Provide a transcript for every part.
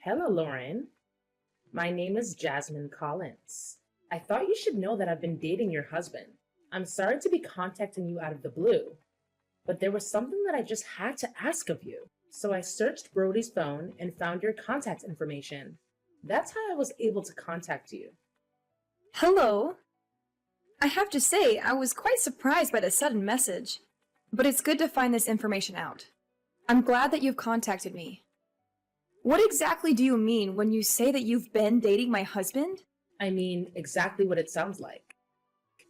Hello, Lauren. My name is Jasmine Collins. I thought you should know that I've been dating your husband. I'm sorry to be contacting you out of the blue, but there was something that I just had to ask of you. So I searched Brody's phone and found your contact information. That's how I was able to contact you. Hello. I have to say, I was quite surprised by the sudden message, but it's good to find this information out. I'm glad that you've contacted me. What exactly do you mean when you say that you've been dating my husband? I mean exactly what it sounds like.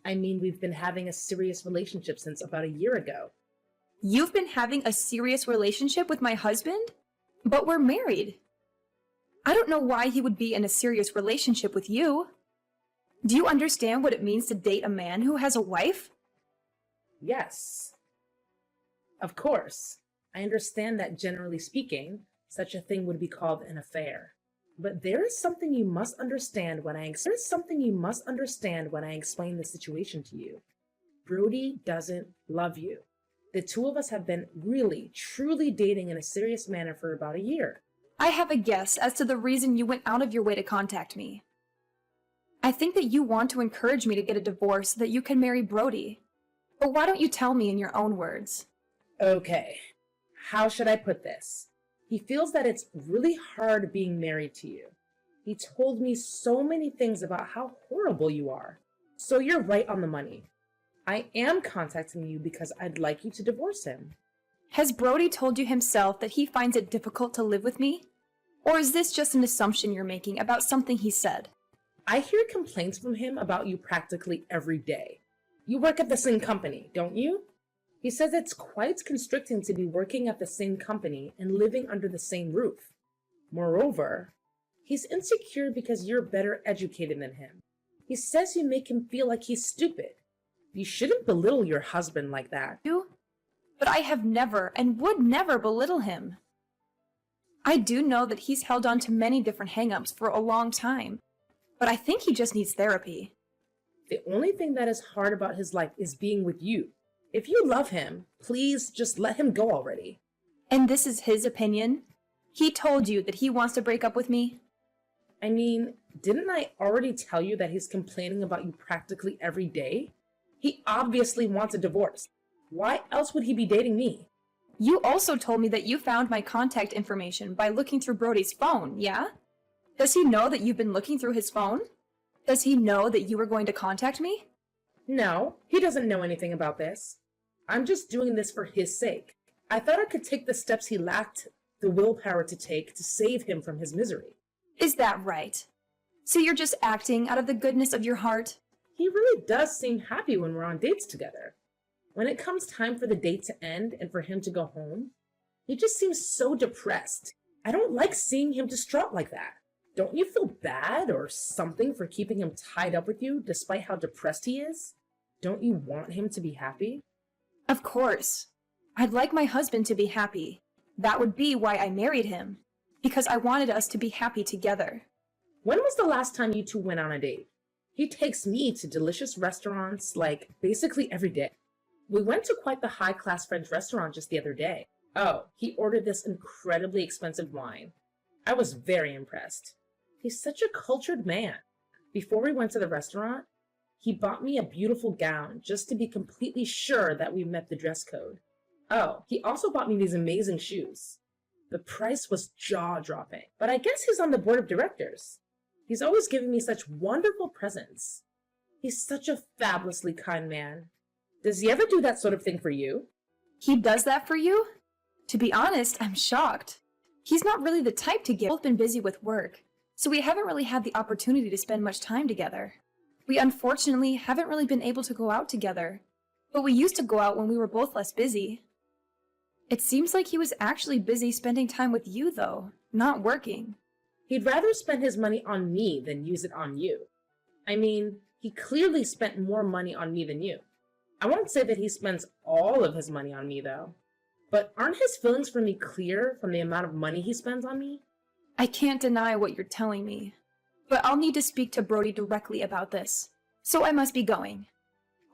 I mean, we've been having a serious relationship since about a year ago. You've been having a serious relationship with my husband? But we're married. I don't know why he would be in a serious relationship with you. Do you understand what it means to date a man who has a wife? Yes. Of course. I understand that generally speaking, such a thing would be called an affair. But there is something you must understand when I explain the situation to you. Brody doesn't love you. The two of us have been really, truly dating in a serious manner for about a year. I have a guess as to the reason you went out of your way to contact me. I think that you want to encourage me to get a divorce so that you can marry Brody. But why don't you tell me in your own words? Okay, how should I put this? He feels that it's really hard being married to you. He told me so many things about how horrible you are. So you're right on the money. I am contacting you because I'd like you to divorce him. Has Brody told you himself that he finds it difficult to live with me? Or is this just an assumption you're making about something he said? I hear complaints from him about you practically every day. You work at the same company, don't you? He says it's quite constricting to be working at the same company and living under the same roof. Moreover, he's insecure because you're better educated than him. He says you make him feel like he's stupid. You shouldn't belittle your husband like that. But I have never and would never belittle him. I do know that he's held on to many different hang-ups for a long time, but I think he just needs therapy. The only thing that is hard about his life is being with you. If you love him, please just let him go already. And this is his opinion? He told you that he wants to break up with me? I mean, didn't I already tell you that he's complaining about you practically every day? He obviously wants a divorce. Why else would he be dating me? You also told me that you found my contact information by looking through Brody's phone, yeah? Does he know that you've been looking through his phone? Does he know that you were going to contact me? No, he doesn't know anything about this. I'm just doing this for his sake. I thought I could take the steps he lacked the willpower to take to save him from his misery. Is that right? So you're just acting out of the goodness of your heart? He really does seem happy when we're on dates together. When it comes time for the date to end and for him to go home, he just seems so depressed. I don't like seeing him distraught like that. Don't you feel bad or something for keeping him tied up with you despite how depressed he is? Don't you want him to be happy? Of course. I'd like my husband to be happy. That would be why I married him. Because I wanted us to be happy together. When was the last time you two went on a date? He takes me to delicious restaurants, like, basically every day. We went to quite the high-class French restaurant just the other day. Oh, he ordered this incredibly expensive wine. I was very impressed. He's such a cultured man. Before we went to the restaurant, he bought me a beautiful gown just to be completely sure that we met the dress code. Oh, he also bought me these amazing shoes. The price was jaw-dropping, but I guess he's on the board of directors. He's always giving me such wonderful presents. He's such a fabulously kind man. Does he ever do that sort of thing for you? He does that for you? To be honest, I'm shocked. He's not really the type to give. We've both been busy with work, so we haven't really had the opportunity to spend much time together. We unfortunately haven't really been able to go out together, but we used to go out when we were both less busy. It seems like he was actually busy spending time with you, though, not working. He'd rather spend his money on me than use it on you. I mean, he clearly spent more money on me than you. I won't say that he spends all of his money on me, though. But aren't his feelings for me clear from the amount of money he spends on me? I can't deny what you're telling me, but I'll need to speak to Brody directly about this, so I must be going.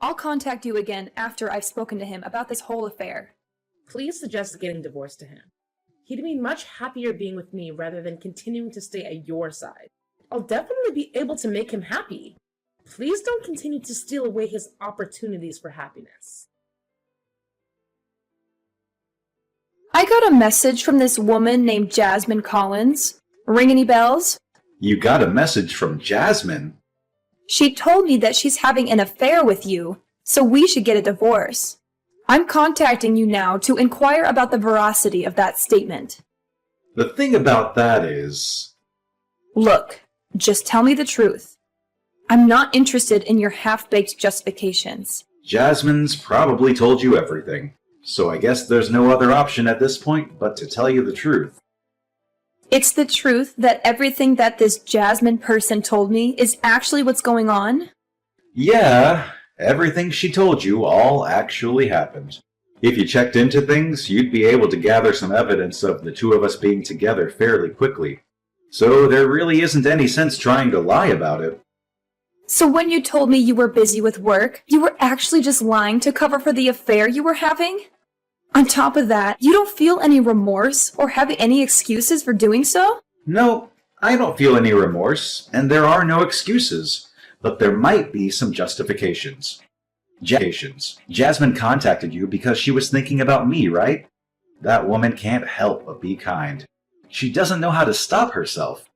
I'll contact you again after I've spoken to him about this whole affair. Please suggest getting divorced to him. He'd be much happier being with me rather than continuing to stay at your side. I'll definitely be able to make him happy. Please don't continue to steal away his opportunities for happiness. I got a message from this woman named Jasmine Collins. Ring any bells? You got a message from Jasmine? She told me that she's having an affair with you, so we should get a divorce. I'm contacting you now to inquire about the veracity of that statement. The thing about that is... Look, just tell me the truth. I'm not interested in your half-baked justifications. Jasmine's probably told you everything, so I guess there's no other option at this point but to tell you the truth. It's the truth that everything that this Jasmine person told me is actually what's going on? Yeah, everything she told you all actually happened. If you checked into things, you'd be able to gather some evidence of the two of us being together fairly quickly. So there really isn't any sense trying to lie about it. So when you told me you were busy with work, you were actually just lying to cover for the affair you were having? On top of that, you don't feel any remorse or have any excuses for doing so? No, I don't feel any remorse, and there are no excuses, but there might be some justifications. Jasmine contacted you because she was thinking about me, right? That woman can't help but be kind. She doesn't know how to stop herself.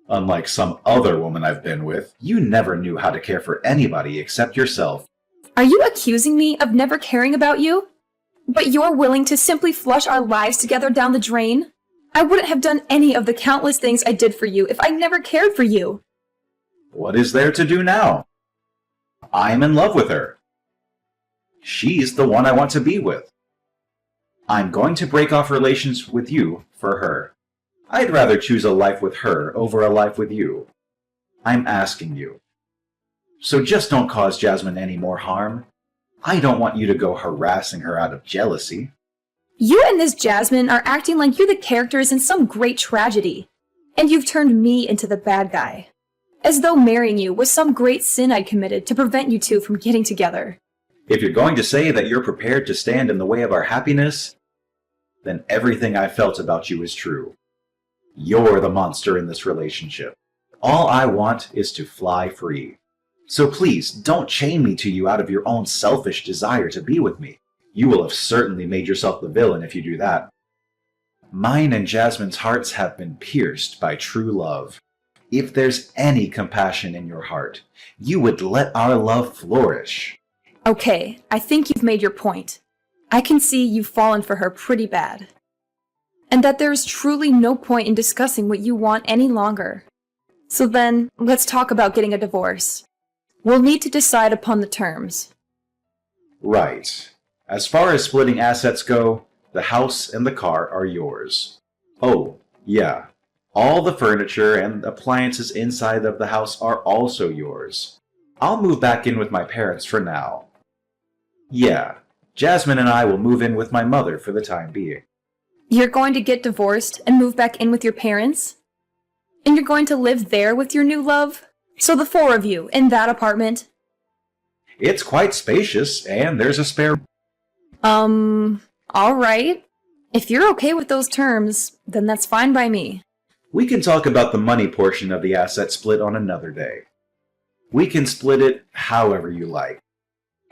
Unlike some other woman I've been with, you never knew how to care for anybody except yourself. Are you accusing me of never caring about you? But you're willing to simply flush our lives together down the drain? I wouldn't have done any of the countless things I did for you if I never cared for you. What is there to do now? I'm in love with her. She's the one I want to be with. I'm going to break off relations with you for her. I'd rather choose a life with her over a life with you. I'm asking you. So just don't cause Jasmine any more harm. I don't want you to go harassing her out of jealousy. You and this Jasmine are acting like you're the characters in some great tragedy, and you've turned me into the bad guy. As though marrying you was some great sin I'd committed to prevent you two from getting together. If you're going to say that you're prepared to stand in the way of our happiness, then everything I felt about you is true. You're the monster in this relationship. All I want is to fly free. So please, don't chain me to you out of your own selfish desire to be with me. You will have certainly made yourself the villain if you do that. Mine and Jasmine's hearts have been pierced by true love. If there's any compassion in your heart, you would let our love flourish. Okay, I think you've made your point. I can see you've fallen for her pretty bad. And that there is truly no point in discussing what you want any longer. So then, let's talk about getting a divorce. We'll need to decide upon the terms. Right. As far as splitting assets go, the house and the car are yours. Oh, yeah. All the furniture and appliances inside of the house are also yours. I'll move back in with my parents for now. Yeah, Jasmine and I will move in with my mother for the time being. You're going to get divorced and move back in with your parents? And you're going to live there with your new love? So the four of you, in that apartment? It's quite spacious, and there's a spare... Alright. If you're okay with those terms, then that's fine by me. We can talk about the money portion of the asset split on another day. We can split it however you like.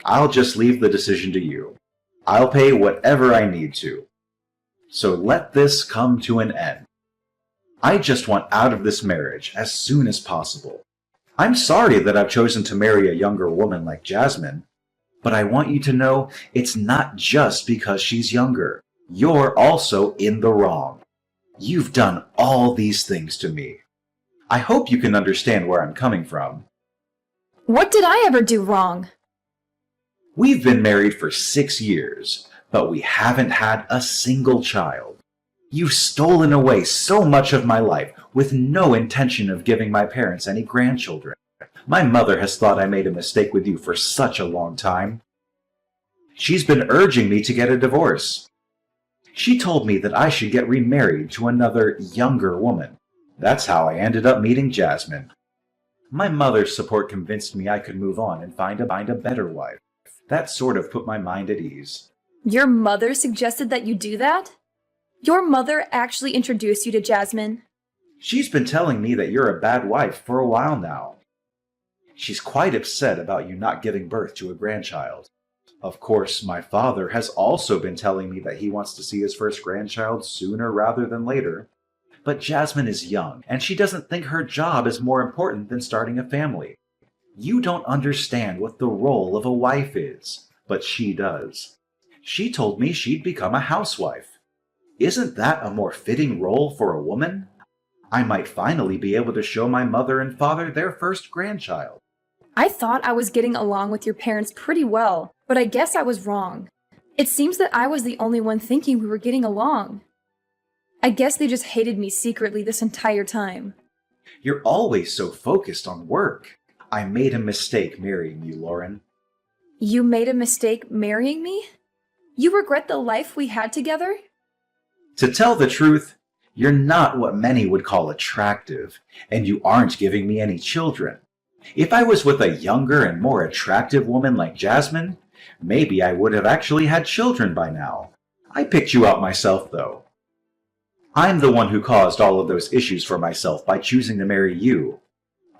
I'll just leave the decision to you. I'll pay whatever I need to. So let this come to an end. I just want out of this marriage as soon as possible. I'm sorry that I've chosen to marry a younger woman like Jasmine, but I want you to know it's not just because she's younger. You're also in the wrong. You've done all these things to me. I hope you can understand where I'm coming from. What did I ever do wrong? We've been married for 6 years, but we haven't had a single child. You've stolen away so much of my life with no intention of giving my parents any grandchildren. My mother has thought I made a mistake with you for such a long time. She's been urging me to get a divorce. She told me that I should get remarried to another, younger woman. That's how I ended up meeting Jasmine. My mother's support convinced me I could move on and find a better wife. That sort of put my mind at ease. Your mother suggested that you do that? Your mother actually introduced you to Jasmine? She's been telling me that you're a bad wife for a while now. She's quite upset about you not giving birth to a grandchild. Of course, my father has also been telling me that he wants to see his first grandchild sooner rather than later. But Jasmine is young, and she doesn't think her job is more important than starting a family. You don't understand what the role of a wife is, but she does. She told me she'd become a housewife. Isn't that a more fitting role for a woman? I might finally be able to show my mother and father their first grandchild. I thought I was getting along with your parents pretty well, but I guess I was wrong. It seems that I was the only one thinking we were getting along. I guess they just hated me secretly this entire time. You're always so focused on work. I made a mistake marrying you, Lauren. You made a mistake marrying me? You regret the life we had together? To tell the truth, you're not what many would call attractive, and you aren't giving me any children. If I was with a younger and more attractive woman like Jasmine, maybe I would have actually had children by now. I picked you out myself, though. I'm the one who caused all of those issues for myself by choosing to marry you.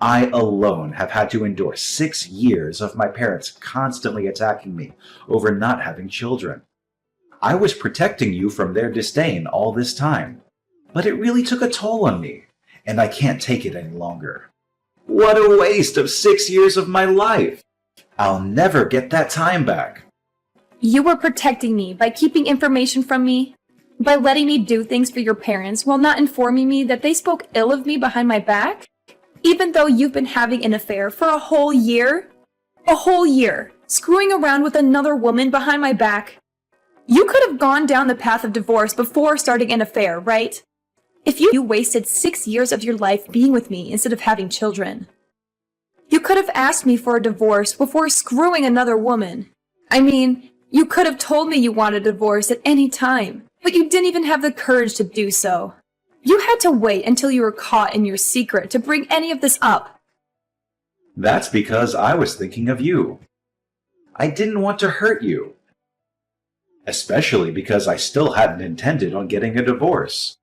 I alone have had to endure 6 years of my parents constantly attacking me over not having children. I was protecting you from their disdain all this time, but it really took a toll on me, and I can't take it any longer. What a waste of 6 years of my life! I'll never get that time back. You were protecting me by keeping information from me, by letting me do things for your parents while not informing me that they spoke ill of me behind my back? Even though you've been having an affair for a whole year? A whole year, screwing around with another woman behind my back? You could have gone down the path of divorce before starting an affair, right? If you wasted 6 years of your life being with me instead of having children. You could have asked me for a divorce before screwing another woman. I mean, you could have told me you wanted a divorce at any time, but you didn't even have the courage to do so. You had to wait until you were caught in your secret to bring any of this up. That's because I was thinking of you. I didn't want to hurt you. Especially because I still hadn't intended on getting a divorce.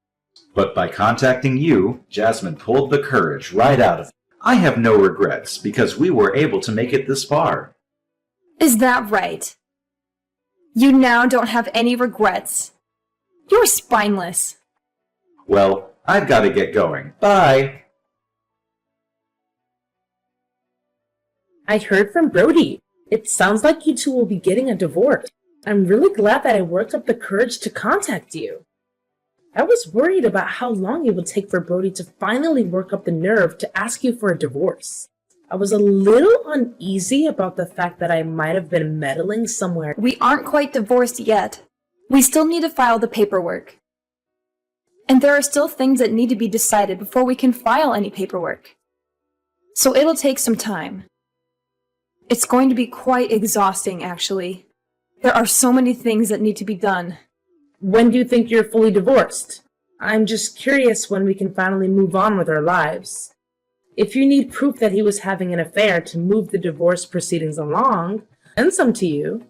But by contacting you, Jasmine pulled the courage right out of me. I have no regrets because we were able to make it this far. Is that right? You now don't have any regrets. You're spineless. Well, I've got to get going. Bye! I heard from Brody. It sounds like you two will be getting a divorce. I'm really glad that I worked up the courage to contact you. I was worried about how long it would take for Brody to finally work up the nerve to ask you for a divorce. I was a little uneasy about the fact that I might have been meddling somewhere. We aren't quite divorced yet. We still need to file the paperwork. And there are still things that need to be decided before we can file any paperwork. So it'll take some time. It's going to be quite exhausting, actually. There are so many things that need to be done. When do you think you're fully divorced? I'm just curious when we can finally move on with our lives. If you need proof that he was having an affair to move the divorce proceedings along, send some to you.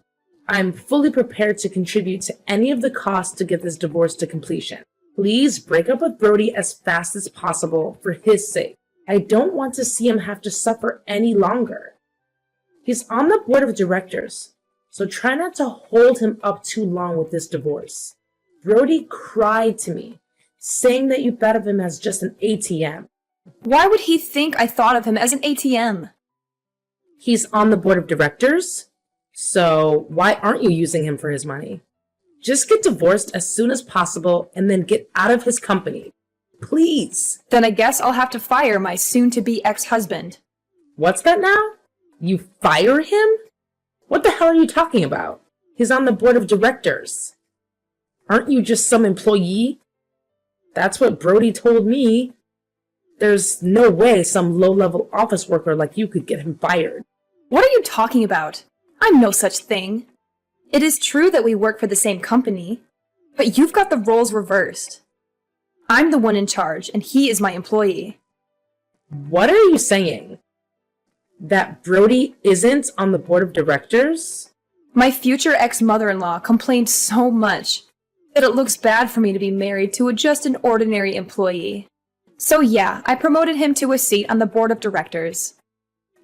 I'm fully prepared to contribute to any of the costs to get this divorce to completion. Please break up with Brody as fast as possible for his sake. I don't want to see him have to suffer any longer. He's on the board of directors, so try not to hold him up too long with this divorce. Brody cried to me, saying that you thought of him as just an ATM. Why would he think I thought of him as an ATM? He's on the board of directors, so why aren't you using him for his money? Just get divorced as soon as possible and then get out of his company. Please. Then I guess I'll have to fire my soon-to-be ex-husband. What's that now? You fire him? What the hell are you talking about? He's on the board of directors. Aren't you just some employee? That's what Brody told me. There's no way some low-level office worker like you could get him fired. What are you talking about? I'm no such thing. It is true that we work for the same company, but you've got the roles reversed. I'm the one in charge, and he is my employee. What are you saying? That Brody isn't on the board of directors? My future ex-mother-in-law complained so much. that it looks bad for me to be married to just an ordinary employee. So yeah, I promoted him to a seat on the board of directors.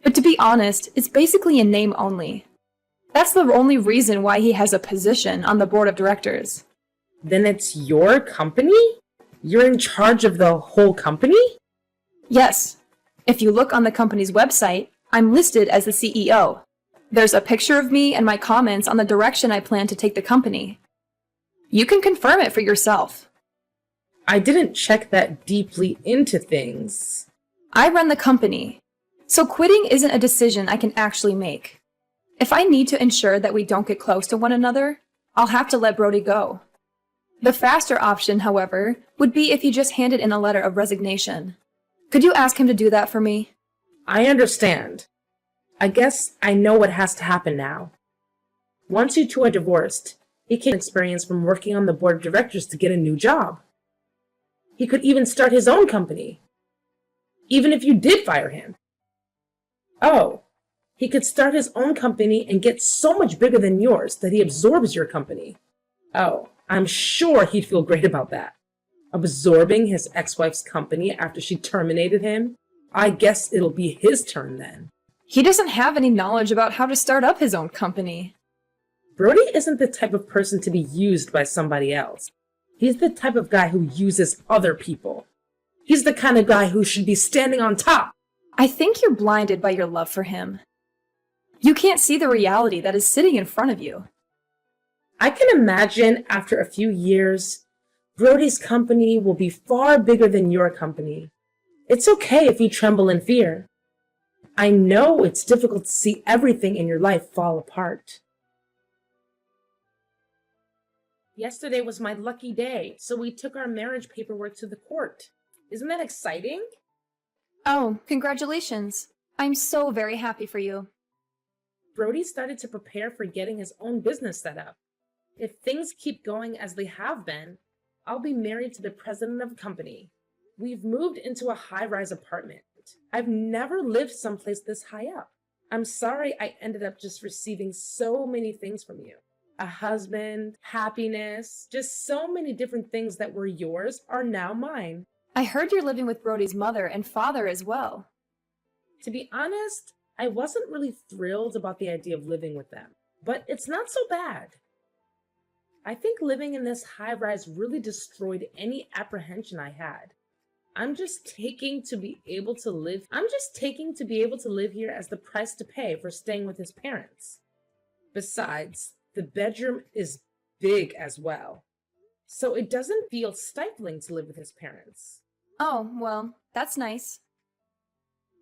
But to be honest, it's basically in name only. That's the only reason why he has a position on the board of directors. Then it's your company? You're in charge of the whole company? Yes. If you look on the company's website, I'm listed as the CEO. There's a picture of me and my comments on the direction I plan to take the company. You can confirm it for yourself. I didn't check that deeply into things. I run the company, so quitting isn't a decision I can actually make. If I need to ensure that we don't get close to one another, I'll have to let Brody go. The faster option, however, would be if he just handed in a letter of resignation. Could you ask him to do that for me? I understand. I guess I know what has to happen now. Once you two are divorced, he can experience from working on the board of directors to get a new job. He could even start his own company. Even if you did fire him. Oh, he could start his own company and get so much bigger than yours that he absorbs your company. Oh, I'm sure he'd feel great about that. Absorbing his ex-wife's company after she terminated him? I guess it'll be his turn then. He doesn't have any knowledge about how to start up his own company. Brody isn't the type of person to be used by somebody else. He's the type of guy who uses other people. He's the kind of guy who should be standing on top. I think you're blinded by your love for him. You can't see the reality that is sitting in front of you. I can imagine after a few years, Brody's company will be far bigger than your company. It's okay if you tremble in fear. I know it's difficult to see everything in your life fall apart. Yesterday was my lucky day, so we took our marriage paperwork to the court. Isn't that exciting? Oh, congratulations. I'm so very happy for you. Brody started to prepare for getting his own business set up. If things keep going as they have been, I'll be married to the president of a company. We've moved into a high-rise apartment. I've never lived someplace this high up. I'm sorry I ended up just receiving so many things from you. A husband, happiness, just so many different things that were yours are now mine. I heard you're living with Brody's mother and father as well. To be honest, I wasn't really thrilled about the idea of living with them, but it's not so bad. I think living in this high-rise really destroyed any apprehension I had. I'm just taking to be able to live here as the price to pay for staying with his parents. Besides, the bedroom is big as well, so it doesn't feel stifling to live with his parents. Oh, well, that's nice.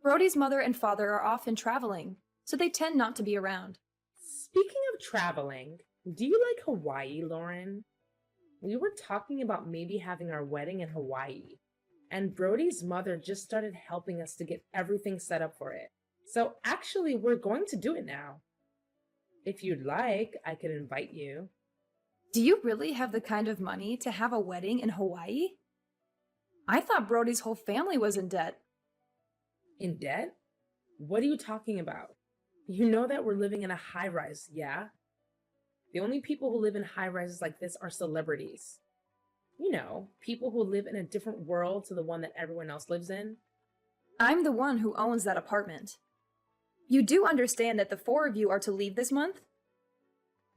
Brody's mother and father are often traveling, so they tend not to be around. Speaking of traveling, do you like Hawaii, Lauren? We were talking about maybe having our wedding in Hawaii, and Brody's mother just started helping us to get everything set up for it. So actually, we're going to do it now. If you'd like, I could invite you. Do you really have the kind of money to have a wedding in Hawaii? I thought Brody's whole family was in debt. In debt? What are you talking about? You know that we're living in a high-rise, yeah? The only people who live in high-rises like this are celebrities. You know, people who live in a different world to the one that everyone else lives in. I'm the one who owns that apartment. You do understand that the four of you are to leave this month?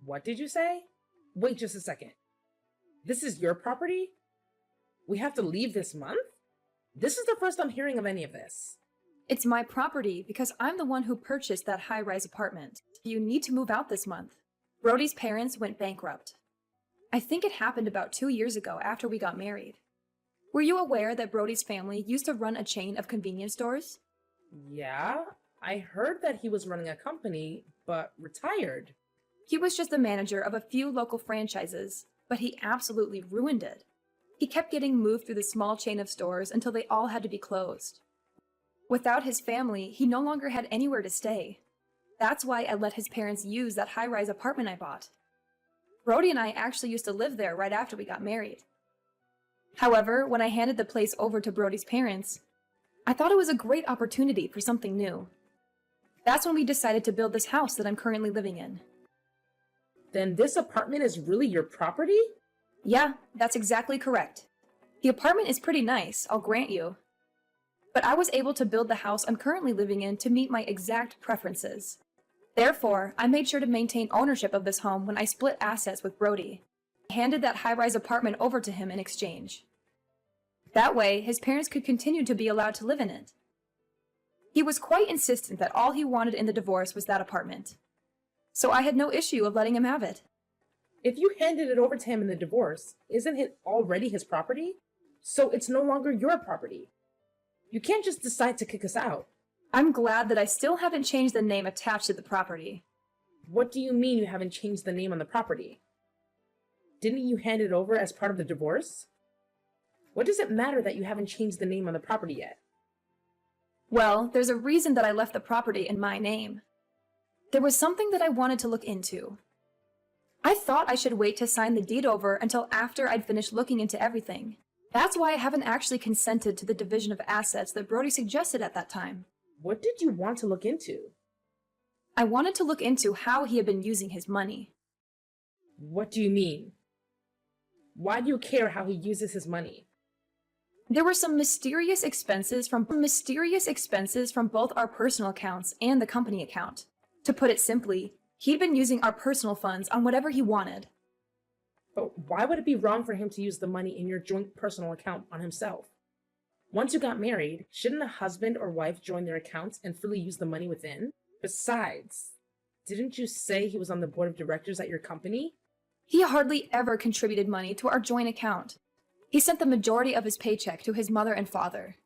What did you say? Wait just a second. This is your property? We have to leave this month? This is the first I'm hearing of any of this. It's my property because I'm the one who purchased that high-rise apartment. You need to move out this month. Brody's parents went bankrupt. I think it happened about 2 years ago after we got married. Were you aware that Brody's family used to run a chain of convenience stores? Yeah, I heard that he was running a company, but retired. He was just the manager of a few local franchises, but he absolutely ruined it. He kept getting moved through the small chain of stores until they all had to be closed. Without his family, he no longer had anywhere to stay. That's why I let his parents use that high-rise apartment I bought. Brody and I actually used to live there right after we got married. However, when I handed the place over to Brody's parents, I thought it was a great opportunity for something new. That's when we decided to build this house that I'm currently living in. Then this apartment is really your property? Yeah, that's exactly correct. The apartment is pretty nice, I'll grant you. But I was able to build the house I'm currently living in to meet my exact preferences. Therefore, I made sure to maintain ownership of this home when I split assets with Brody. I handed that high-rise apartment over to him in exchange. That way, his parents could continue to be allowed to live in it. He was quite insistent that all he wanted in the divorce was that apartment. So I had no issue of letting him have it. If you handed it over to him in the divorce, isn't it already his property? So it's no longer your property. You can't just decide to kick us out. I'm glad that I still haven't changed the name attached to the property. What do you mean you haven't changed the name on the property? Didn't you hand it over as part of the divorce? What does it matter that you haven't changed the name on the property yet? Well, there's a reason that I left the property in my name. There was something that I wanted to look into. I thought I should wait to sign the deed over until after I'd finished looking into everything. That's why I haven't actually consented to the division of assets that Brody suggested at that time. What did you want to look into? I wanted to look into how he had been using his money. What do you mean? Why do you care how he uses his money? There were some mysterious expenses from both our personal accounts and the company account. To put it simply, he'd been using our personal funds on whatever he wanted. But why would it be wrong for him to use the money in your joint personal account on himself? Once you got married, shouldn't a husband or wife join their accounts and freely use the money within? Besides, didn't you say he was on the board of directors at your company? He hardly ever contributed money to our joint account. He sent the majority of his paycheck to his mother and father.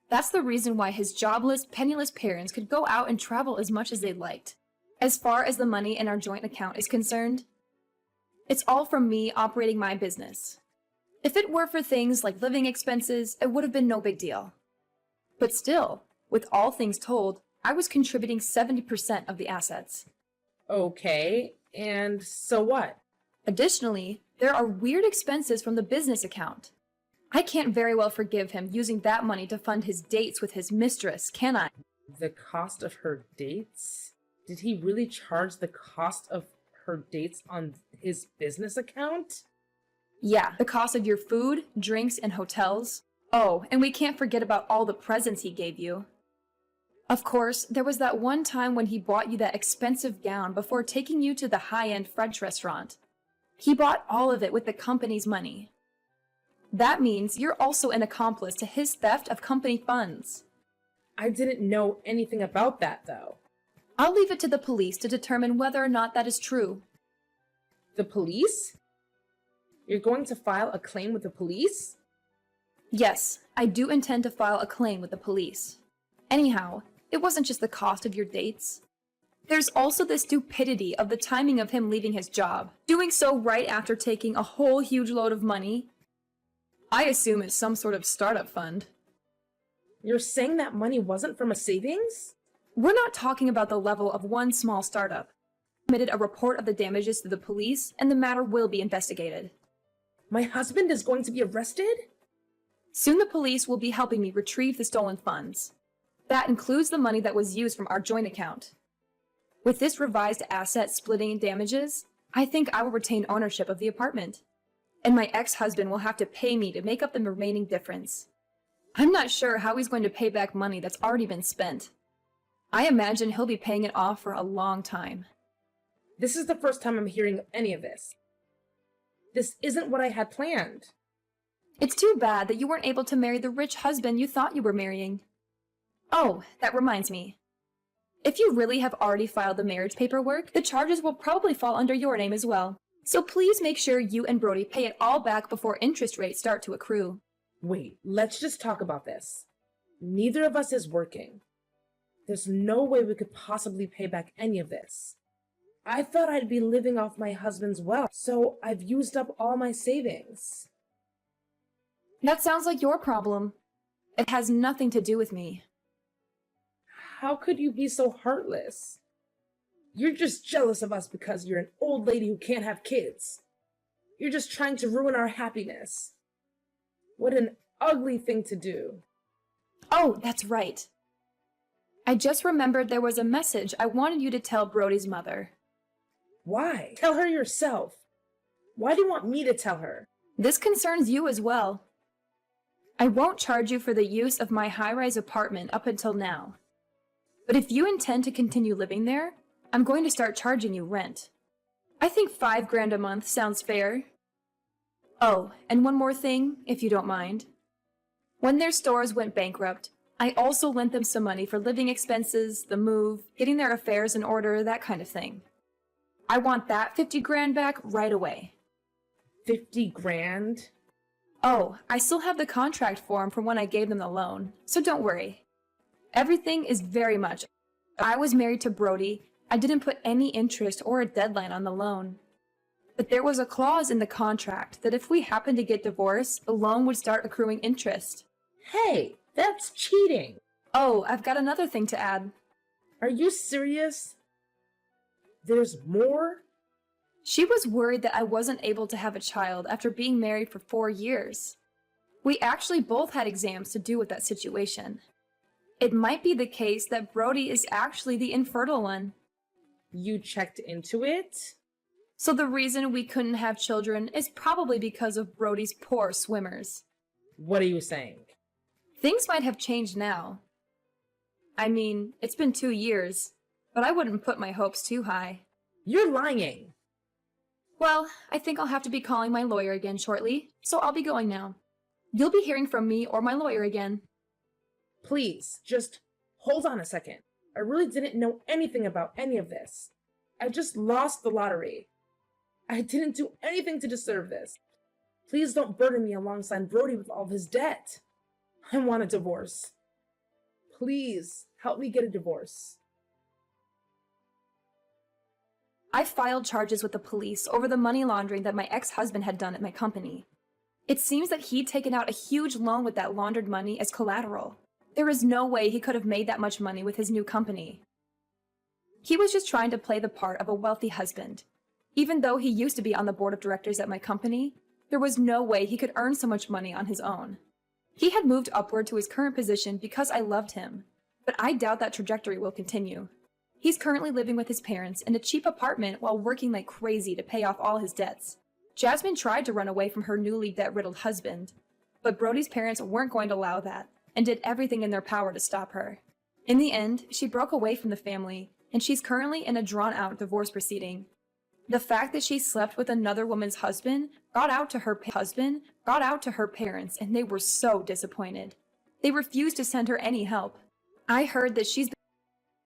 That's the reason why his jobless, penniless parents could go out and travel as much as they liked. As far as the money in our joint account is concerned, it's all from me operating my business. If it were for things like living expenses, it would have been no big deal. But still, with all things told, I was contributing 70% of the assets. Okay, and so what? Additionally, there are weird expenses from the business account. I can't very well forgive him using that money to fund his dates with his mistress, can I? The cost of her dates? Did he really charge the cost of her dates on his business account? Yeah, the cost of your food, drinks, and hotels. Oh, and we can't forget about all the presents he gave you. Of course, there was that one time when he bought you that expensive gown before taking you to the high-end French restaurant. He bought all of it with the company's money. That means you're also an accomplice to his theft of company funds. I didn't know anything about that, though. I'll leave it to the police to determine whether or not that is true. The police? You're going to file a claim with the police? Yes, I do intend to file a claim with the police. Anyhow, it wasn't just the cost of your dates. There's also the stupidity of the timing of him leaving his job, doing so right after taking a whole huge load of money. I assume it's some sort of startup fund. You're saying that money wasn't from a savings? We're not talking about the level of one small startup. I submitted a report of the damages to the police, and the matter will be investigated. My husband is going to be arrested? Soon the police will be helping me retrieve the stolen funds. That includes the money that was used from our joint account. With this revised asset splitting and damages, I think I will retain ownership of the apartment. And my ex-husband will have to pay me to make up the remaining difference. I'm not sure how he's going to pay back money that's already been spent. I imagine he'll be paying it off for a long time. This is the first time I'm hearing of any of this. This isn't what I had planned. It's too bad that you weren't able to marry the rich husband you thought you were marrying. Oh, that reminds me. If you really have already filed the marriage paperwork, the charges will probably fall under your name as well. So please make sure you and Brody pay it all back before interest rates start to accrue. Wait, let's just talk about this. Neither of us is working. There's no way we could possibly pay back any of this. I thought I'd be living off my husband's wealth, so I've used up all my savings. That sounds like your problem. It has nothing to do with me. How could you be so heartless? You're just jealous of us because you're an old lady who can't have kids. You're just trying to ruin our happiness. What an ugly thing to do. Oh, that's right. I just remembered there was a message I wanted you to tell Brody's mother. Why? Tell her yourself. Why do you want me to tell her? This concerns you as well. I won't charge you for the use of my high-rise apartment up until now. But if you intend to continue living there, I'm going to start charging you rent. I think $5,000 a month sounds fair. Oh, and one more thing, if you don't mind. When their stores went bankrupt, I also lent them some money for living expenses, the move, getting their affairs in order, that kind of thing. I want that $50,000 back right away. 50 grand? Oh, I still have the contract form from when I gave them the loan, so don't worry. Everything is very much. I was married to Brody. I didn't put any interest or a deadline on the loan. But there was a clause in the contract that if we happened to get divorced, the loan would start accruing interest. Hey, that's cheating. Oh, I've got another thing to add. Are you serious? There's more? She was worried that I wasn't able to have a child after being married for 4 years. We actually both had exams to do with that situation. It might be the case that Brody is actually the infertile one. You checked into it? So the reason we couldn't have children is probably because of Brody's poor swimmers. What are you saying? Things might have changed now. I mean, it's been 2 years, but I wouldn't put my hopes too high. You're lying. Well, I think I'll have to be calling my lawyer again shortly, so I'll be going now. You'll be hearing from me or my lawyer again. Please, just hold on a second. I really didn't know anything about any of this. I just lost the lottery. I didn't do anything to deserve this. Please don't burden me alongside Brody with all of his debt. I want a divorce. Please, help me get a divorce. I filed charges with the police over the money laundering that my ex-husband had done at my company. It seems that he'd taken out a huge loan with that laundered money as collateral. There is no way he could have made that much money with his new company. He was just trying to play the part of a wealthy husband. Even though he used to be on the board of directors at my company, there was no way he could earn so much money on his own. He had moved upward to his current position because I loved him, but I doubt that trajectory will continue. He's currently living with his parents in a cheap apartment while working like crazy to pay off all his debts. Jasmine tried to run away from her newly debt-riddled husband, but Brody's parents weren't going to allow that and did everything in their power to stop her. In the end, she broke away from the family, and she's currently in a drawn-out divorce proceeding. The fact that she slept with another woman's husband got out to her parents, and they were so disappointed. They refused to send her any help. I heard that she's